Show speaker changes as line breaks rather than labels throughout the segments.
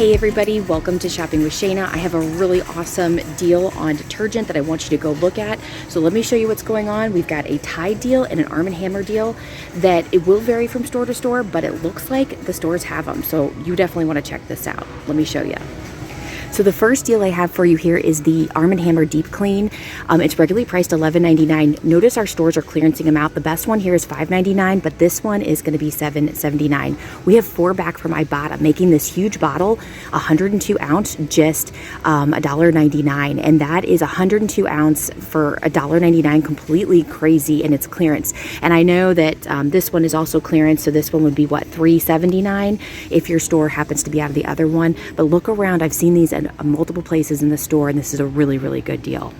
Hey everybody, welcome to Shopping with Shana. I have a really awesome deal on detergent that I want you to go look at. So let me show you what's going on. We've got a Tide deal and an Arm & Hammer deal that it will vary from store to store, but it looks like the stores have them. So you definitely want to check this out. Let me show you. So the first deal I have for you here is the Arm & Hammer Deep Clean. It's regularly priced $11.99. Notice our stores are clearancing them out. The best one here is $5.99, but this one is going to be $7.79. We have 4 back from Ibotta, making this huge bottle, 102 ounce, just $1.99. And that is 102 ounce for $1.99, completely crazy, and it's clearance. And I know that this one is also clearance, so this one would be, what, $3.79 if your store happens to be out of the other one. But look around. I've seen these at multiple places in the store, and this is a really, really good deal.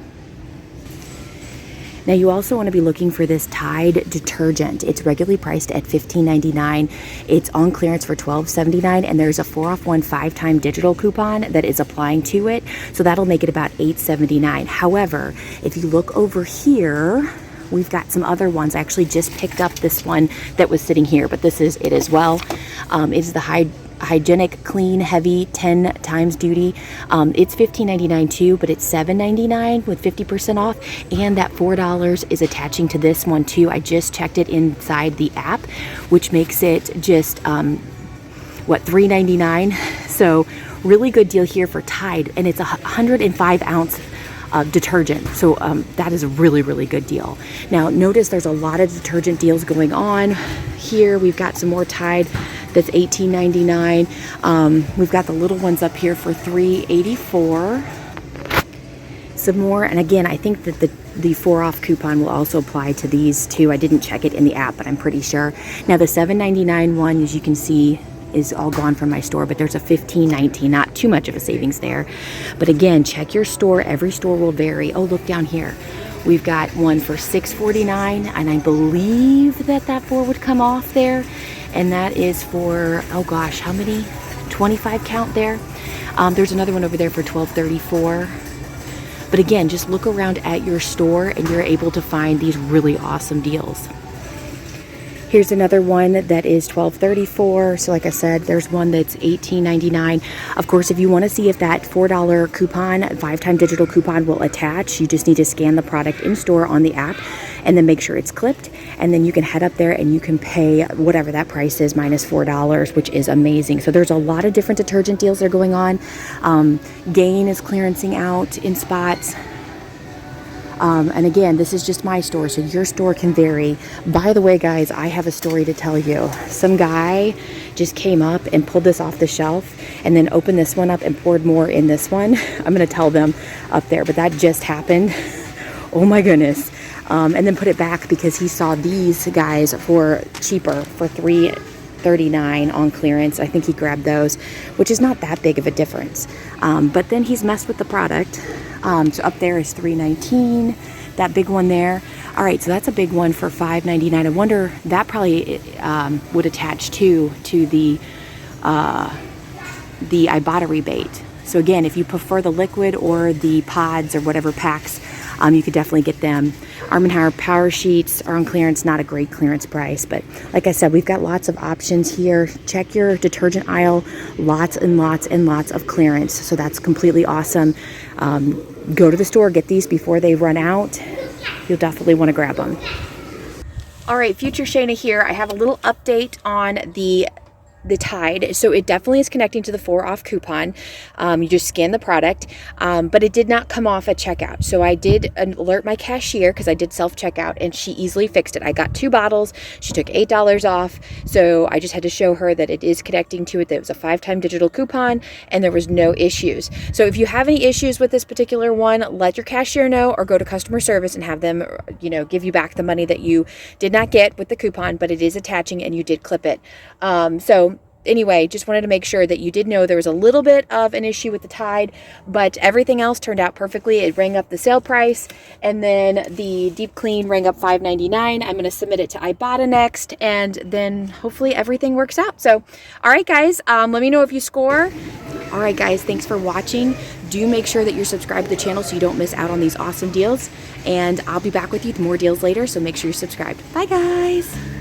Now you also want to be looking for this Tide detergent. It's regularly priced at $15.99. It's on clearance for $12.79, and there's a 4-off-1 5-time digital coupon that is applying to it, so that'll make it about $8.79. However, if you look over here, we've got some other ones. I actually just picked up this one that was sitting here, but this is it as well. It's the Hygienic Clean Heavy 10 times duty. It's $15.99 too, but it's $7.99 with 50% off, and that $4 is attaching to this one too. I just checked it inside the app, which makes it just $3.99. So really good deal here for Tide, and it's a 105 ounce detergent, so that is a really, really good deal. Now notice there's a lot of detergent deals going on here. We've got some more Tide that's $18.99. We've got the little ones up here for $3.84. Some more, and again, I think that the 4-off coupon will also apply to these too. I didn't check it in the app, but I'm pretty sure. Now the $7.99 one, as you can see, is all gone from my store, but there's a $15.19, not too much of a savings there. But again, check your store. Every store will vary. Oh, look down here. We've got one for $6.49, and I believe that 4 would come off there. And that is for, oh gosh, how many? 25 count there. There's another one over there for $12.34. But again, just look around at your store and you're able to find these really awesome deals. Here's another one that is $12.34. So like I said, there's one that's $18.99. Of course, if you want to see if that $4 coupon, 5-time digital coupon will attach, you just need to scan the product in store on the app and then make sure it's clipped. And then you can head up there and you can pay whatever that price is minus $4, which is amazing. So there's a lot of different detergent deals that are going on. Gain is clearancing out in spots. And again, this is just my store, so your store can vary. By the way, guys, I have a story to tell you. Some guy just came up and pulled this off the shelf and then opened this one up and poured more in this one. I'm going to tell them up there, but that just happened. Oh my goodness. And then put it back because he saw these guys for cheaper, for $3.39 on clearance. I think he grabbed those, which is not that big of a difference. But then he's messed with the product. So up there is $3.19, that big one there. All right, so that's a big one for $5.99. I wonder, that probably would attach to the Ibotta rebate. So again, if you prefer the liquid or the pods or whatever packs, you could definitely get them. Arm & Hammer Power Sheets are on clearance, not a great clearance price, but like I said, we've got lots of options here. Check your detergent aisle, lots and lots and lots of clearance, so that's completely awesome. Go to the store, get these before they run out. You'll definitely want to grab them. All right, Future Shana here. I have a little update on the Tide. So it definitely is connecting to the 4-off coupon. You just scan the product, but it did not come off at checkout. So I did alert my cashier because I did self-checkout, and she easily fixed it. I got 2 bottles. She took $8 off. So I just had to show her that it is connecting to it, that it was a 5-time digital coupon, and there was no issues. So if you have any issues with this particular one, let your cashier know or go to customer service and have them, give you back the money that you did not get with the coupon, but it is attaching and you did clip it. So anyway, just wanted to make sure that you did know there was a little bit of an issue with the Tide, but everything else turned out perfectly. It rang up the sale price, and then the Deep Clean rang up $5.99. I'm going to submit it to Ibotta next, and then hopefully everything works out. So, all right, guys, let me know if you score. All right, guys, thanks for watching. Do make sure that you're subscribed to the channel so you don't miss out on these awesome deals, and I'll be back with you with more deals later, so make sure you're subscribed. Bye, guys.